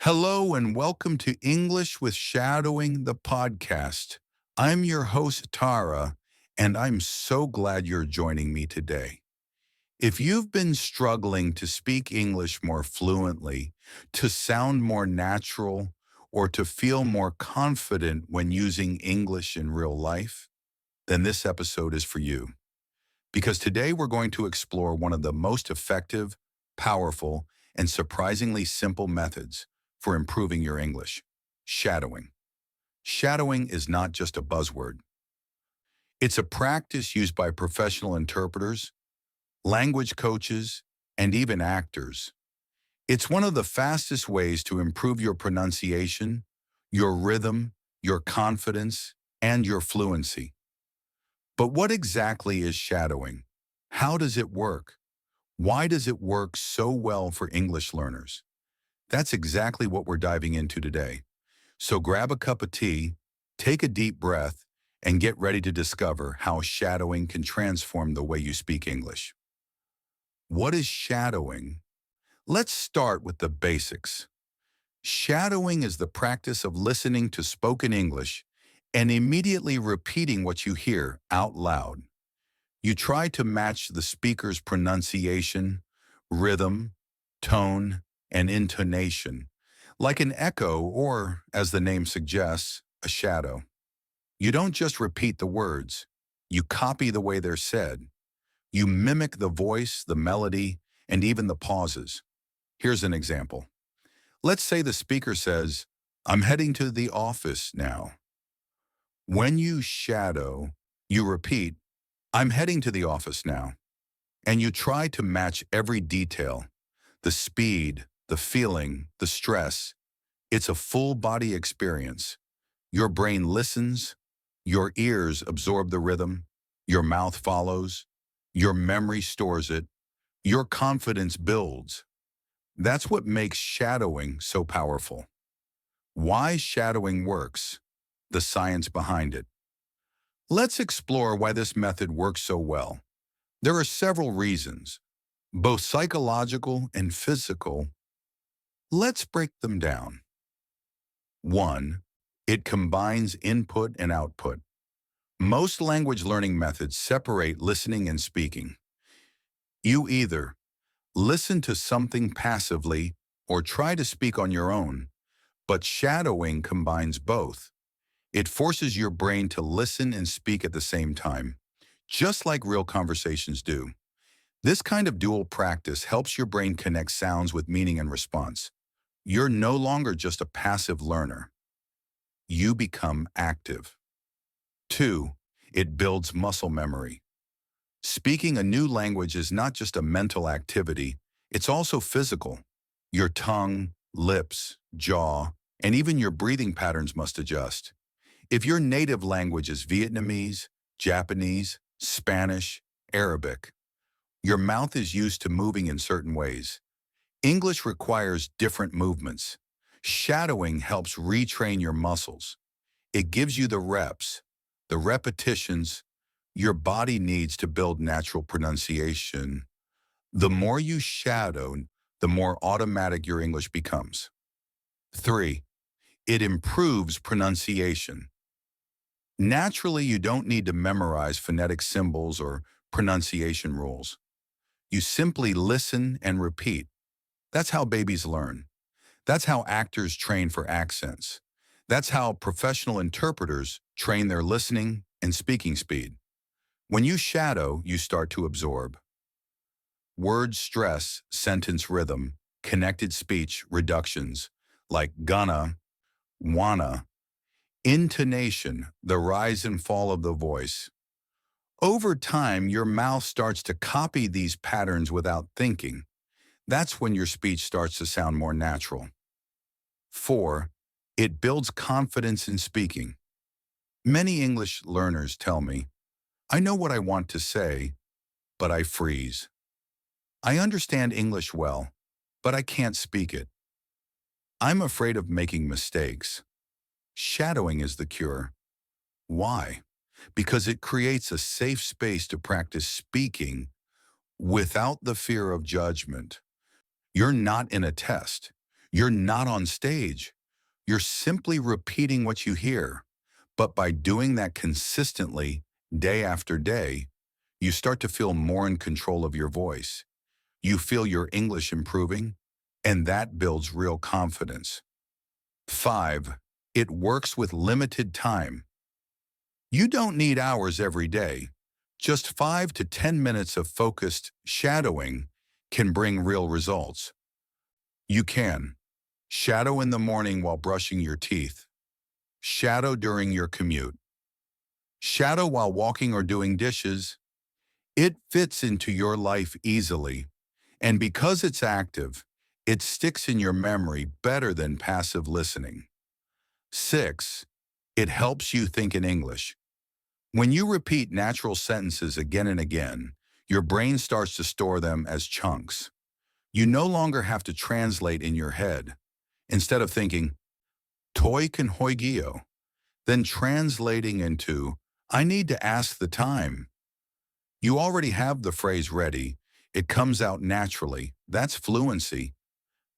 Hello and welcome to English with Shadowing, the podcast. I'm your host, Tara, and I'm so glad you're joining me today. If you've been struggling to speak English more fluently, to sound more natural, or to feel more confident when using English in real life, then this episode is for you. Because today we're going to explore one of the most effective, powerful, and surprisingly simple methods for improving your English: shadowing. Shadowing is not just a buzzword. It's a practice used by professional interpreters, language coaches, and even actors. It's one of the fastest ways to improve your pronunciation, your rhythm, your confidence, and your fluency. But what exactly is shadowing? How does it work? Why does it work so well for English learners? That's exactly what we're diving into today. So grab a cup of tea, take a deep breath, and get ready to discover how shadowing can transform the way you speak English. What is shadowing? Let's start with the basics. Shadowing is the practice of listening to spoken English and immediately repeating what you hear out loud. You try to match the speaker's pronunciation, rhythm, tone, and intonation, like an echo or, as the name suggests, a shadow. You don't just repeat the words, you copy the way they're said. You mimic the voice, the melody, and even the pauses. Here's an example. Let's say the speaker says, "I'm heading to the office now." When you shadow, you repeat, "I'm heading to the office now." And you try to match every detail: the speed, the feeling, the stress. It's a full body experience. Your brain listens, your ears absorb the rhythm, your mouth follows, your memory stores it, your confidence builds. That's what makes shadowing so powerful. Why shadowing works, the science behind it. Let's explore why this method works so well. There are several reasons, both psychological and physical. Let's break them down. 1. It combines input and output. Most language learning methods separate listening and speaking. You either listen to something passively or try to speak on your own, but shadowing combines both. It forces your brain to listen and speak at the same time, just like real conversations do. This kind of dual practice helps your brain connect sounds with meaning and response. You're no longer just a passive learner. You become active. 2. It builds muscle memory. Speaking a new language is not just a mental activity, it's also physical. Your tongue, lips, jaw, and even your breathing patterns must adjust. If your native language is Vietnamese, Japanese, Spanish, Arabic, your mouth is used to moving in certain ways. English requires different movements. Shadowing helps retrain your muscles. It gives you the reps, the repetitions your body needs to build natural pronunciation. The more you shadow, the more automatic your English becomes. 3. It improves pronunciation. Naturally, you don't need to memorize phonetic symbols or pronunciation rules. You simply listen and repeat. That's how babies learn. That's how actors train for accents. That's how professional interpreters train their listening and speaking speed. When you shadow, you start to absorb. Word stress, sentence rhythm, connected speech reductions like gonna, wanna, intonation, the rise and fall of the voice. Over time, your mouth starts to copy these patterns without thinking. That's when your speech starts to sound more natural. 4. It builds confidence in speaking. Many English learners tell me, "I know what I want to say, but I freeze. I understand English well, but I can't speak it. I'm afraid of making mistakes." Shadowing is the cure. Why? Because it creates a safe space to practice speaking without the fear of judgment. You're not in a test. You're not on stage. You're simply repeating what you hear. But by doing that consistently, day after day, you start to feel more in control of your voice. You feel your English improving, and that builds real confidence. 5. It works with limited time. You don't need hours every day. Just 5 to 10 minutes of focused shadowing can bring real results. You can shadow in the morning while brushing your teeth, shadow during your commute, shadow while walking or doing dishes. It fits into your life easily, and because it's active, it sticks in your memory better than passive listening. 6. It helps you think in English. When you repeat natural sentences again and again, your brain starts to store them as chunks. You no longer have to translate in your head. Instead of thinking, "Toi kan hoigio," then translating into, "I need to ask the time." You already have the phrase ready. It comes out naturally. That's fluency.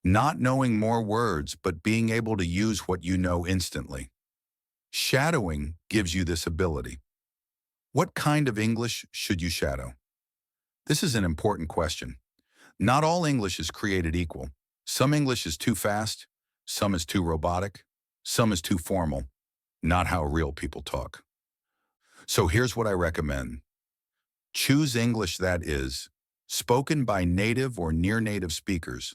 Not knowing more words, but being able to use what you know instantly. Shadowing gives you this ability. What kind of English should you shadow? This is an important question. Not all English is created equal. Some English is too fast, some is too robotic, some is too formal. Not how real people talk. So here's what I recommend. Choose English that is spoken by native or near-native speakers,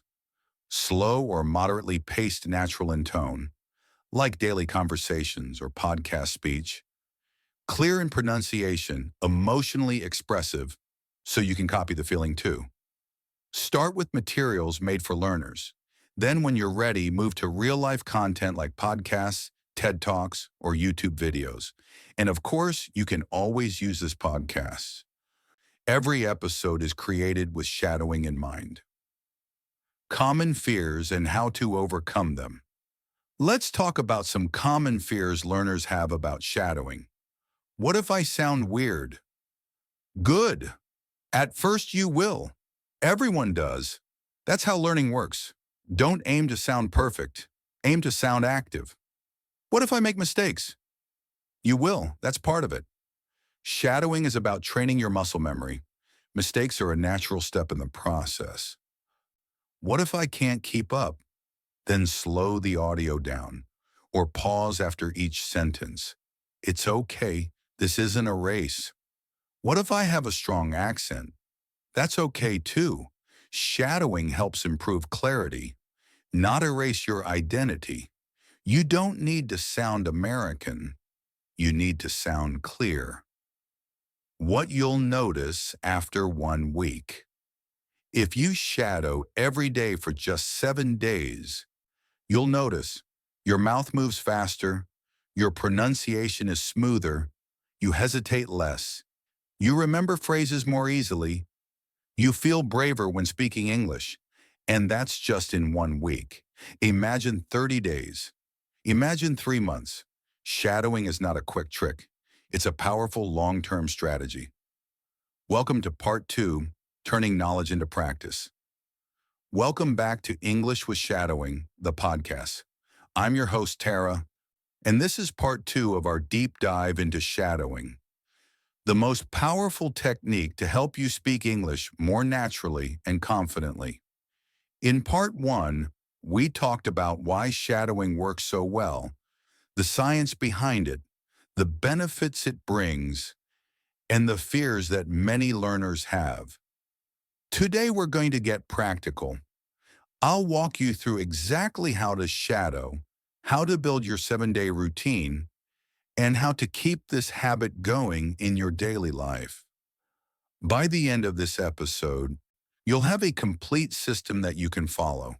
slow or moderately paced natural in tone, like daily conversations or podcast speech, clear in pronunciation, emotionally expressive, so you can copy the feeling too. Start with materials made for learners. Then when you're ready, move to real-life content like podcasts, TED Talks, or YouTube videos. And of course, you can always use this podcast. Every episode is created with shadowing in mind. Common fears and how to overcome them. Let's talk about some common fears learners have about shadowing. What if I sound weird? Good. At first you will. Everyone does. That's how learning works. Don't aim to sound perfect. Aim to sound active. What if I make mistakes? You will. That's part of it. Shadowing is about training your muscle memory. Mistakes are a natural step in the process. What if I can't keep up? Then slow the audio down or pause after each sentence. It's okay. This isn't a race. What if I have a strong accent? That's okay too. Shadowing helps improve clarity, not erase your identity. You don't need to sound American. You need to sound clear. What you'll notice after 1 week. If you shadow every day for just 7 days, you'll notice your mouth moves faster, your pronunciation is smoother, you hesitate less, you remember phrases more easily, you feel braver when speaking English, and that's just in 1 week. Imagine 30 days. Imagine 3 months. Shadowing is not a quick trick. It's a powerful long-term strategy. Welcome to Part 2, Turning Knowledge into Practice. Welcome back to English with Shadowing, the podcast. I'm your host, Tara, and this is Part 2 of our deep dive into shadowing, the most powerful technique to help you speak English more naturally and confidently. In Part 1, we talked about why shadowing works so well, the science behind it, the benefits it brings, and the fears that many learners have. Today we're going to get practical. I'll walk you through exactly how to shadow, how to build your 7-day routine, and how to keep this habit going in your daily life. By the end of this episode, you'll have a complete system that you can follow,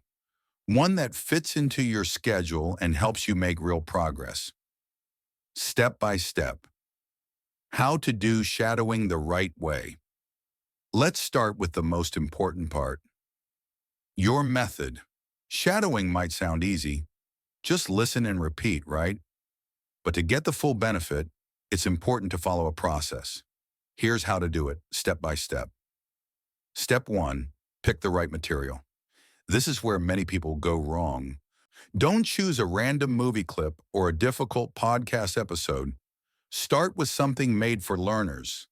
one that fits into your schedule and helps you make real progress. Step by step. How to do shadowing the right way. Let's start with the most important part. Your method. Shadowing might sound easy. Just listen and repeat, right? But to get the full benefit, it's important to follow a process. Here's how to do it, step by step. Step 1, pick the right material. This is where many people go wrong. Don't choose a random movie clip or a difficult podcast episode. Start with something made for learners.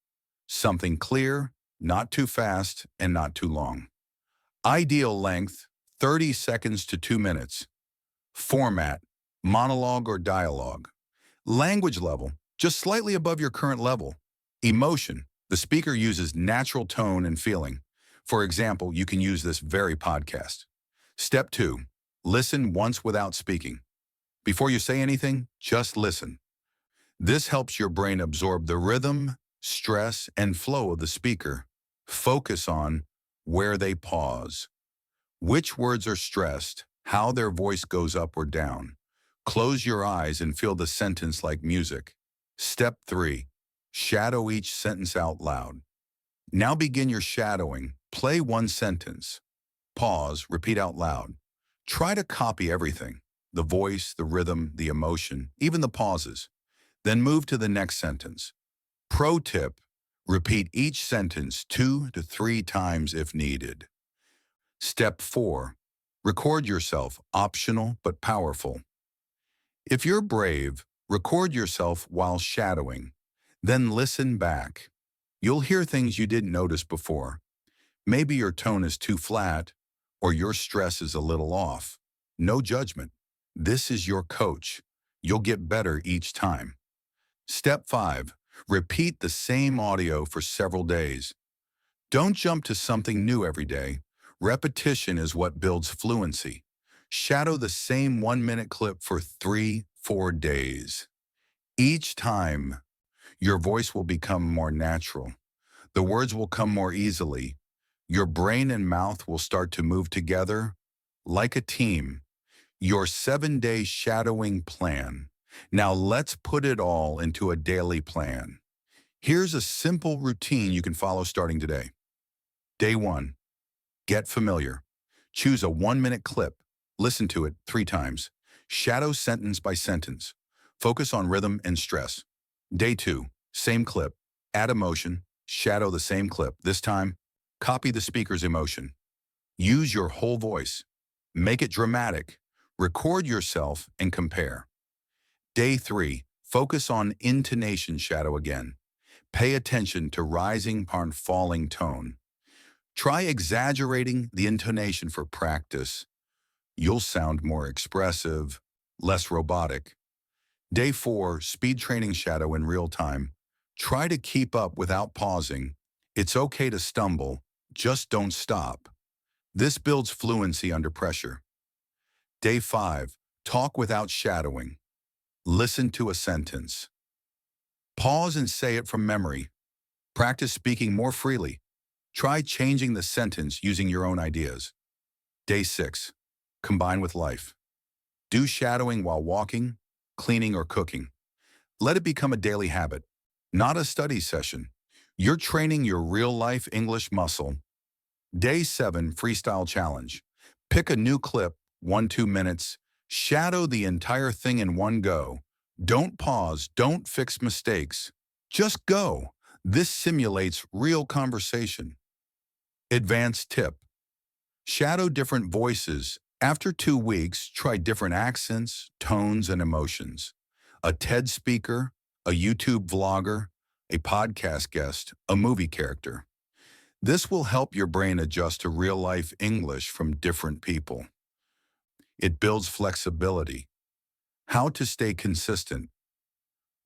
Something clear, not too fast, and not too long. Ideal length, 30 seconds to 2 minutes. Format, monologue or dialogue. Language level, just slightly above your current level. Emotion, the speaker uses natural tone and feeling. For example, you can use this very podcast. Step 2, listen once without speaking. Before you say anything, just listen. This helps your brain absorb the rhythm, stress, and flow of the speaker. Focus on where they pause, which words are stressed, how their voice goes up or down. Close your eyes and feel the sentence like music. Step 3, shadow each sentence out loud. Now begin your shadowing. Play one sentence. Pause, repeat out loud. Try to copy everything, the voice, the rhythm, the emotion, even the pauses. Then move to the next sentence. Pro tip, repeat each sentence 2 to 3 times if needed. Step 4, record yourself, optional but powerful. If you're brave, record yourself while shadowing. Then listen back. You'll hear things you didn't notice before. Maybe your tone is too flat, or your stress is a little off. No judgment. This is your coach. You'll get better each time. Step 5, repeat the same audio for several days. Don't jump to something new every day. Repetition is what builds fluency. Shadow the same 1-minute clip for 3-4 days. Each time, your voice will become more natural. The words will come more easily. Your brain and mouth will start to move together like a team. Your 7-day shadowing plan. Now let's put it all into a daily plan. Here's a simple routine you can follow starting today. Day 1, get familiar. Choose a 1-minute clip. Listen to it 3 times. Shadow sentence by sentence. Focus on rhythm and stress. Day 2, same clip. Add emotion. Shadow the same clip. This time, copy the speaker's emotion. Use your whole voice. Make it dramatic. Record yourself and compare. Day 3, focus on intonation shadow again. Pay attention to rising and falling tone. Try exaggerating the intonation for practice. You'll sound more expressive, less robotic. Day 4, speed training shadow in real time. Try to keep up without pausing. It's okay to stumble, just don't stop. This builds fluency under pressure. Day 5, talk without shadowing. Listen to a sentence. Pause and say it from memory. Practice speaking more freely. Try changing the sentence using your own ideas. Day 6, combine with life. Do shadowing while walking, cleaning, or cooking. Let it become a daily habit, not a study session. You're training your real-life English muscle. Day 7, freestyle challenge. Pick a new clip, 1-2 minutes. Shadow the entire thing in one go. Don't pause, don't fix mistakes. Just go. This simulates real conversation. Advanced tip. Shadow different voices. After 2 weeks, try different accents, tones, and emotions. A TED speaker, a YouTube vlogger, a podcast guest, a movie character. This will help your brain adjust to real-life English from different people. It builds flexibility. How to stay consistent.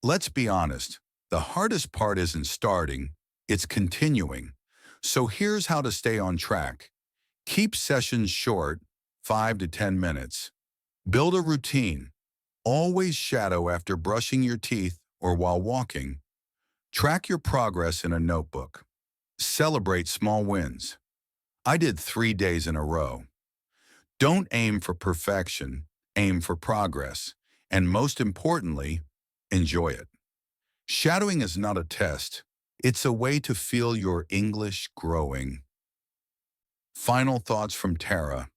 Let's be honest, the hardest part isn't starting, it's continuing. So here's how to stay on track. Keep sessions short, 5 to 10 minutes. Build a routine. Always shadow after brushing your teeth or while walking. Track your progress in a notebook. Celebrate small wins. I did 3 days in a row. Don't aim for perfection, aim for progress. And most importantly, enjoy it. Shadowing is not a test. It's a way to feel your English growing. Final thoughts from Tara.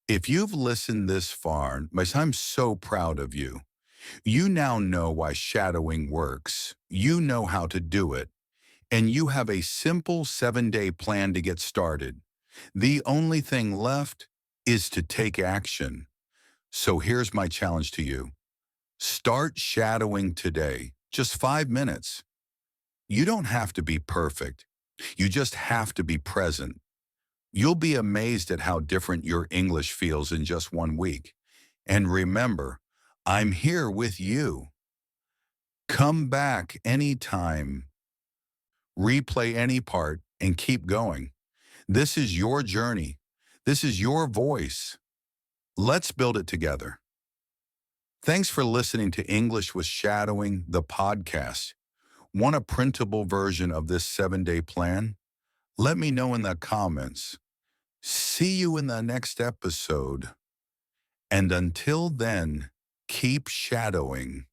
If you've listened this far, I'm so proud of you. You now know why shadowing works. You know how to do it. And you have a simple 7-day plan to get started. The only thing left is to take action. So here's my challenge to you. Start shadowing today, just 5 minutes. You don't have to be perfect. You just have to be present. You'll be amazed at how different your English feels in just 1 week. And remember, I'm here with you. Come back anytime. Replay any part and keep going. This is your journey. This is your voice. Let's build it together. Thanks for listening to English with Shadowing, the podcast. Want a printable version of this 7-day plan? Let me know in the comments. See you in the next episode. And until then, keep shadowing.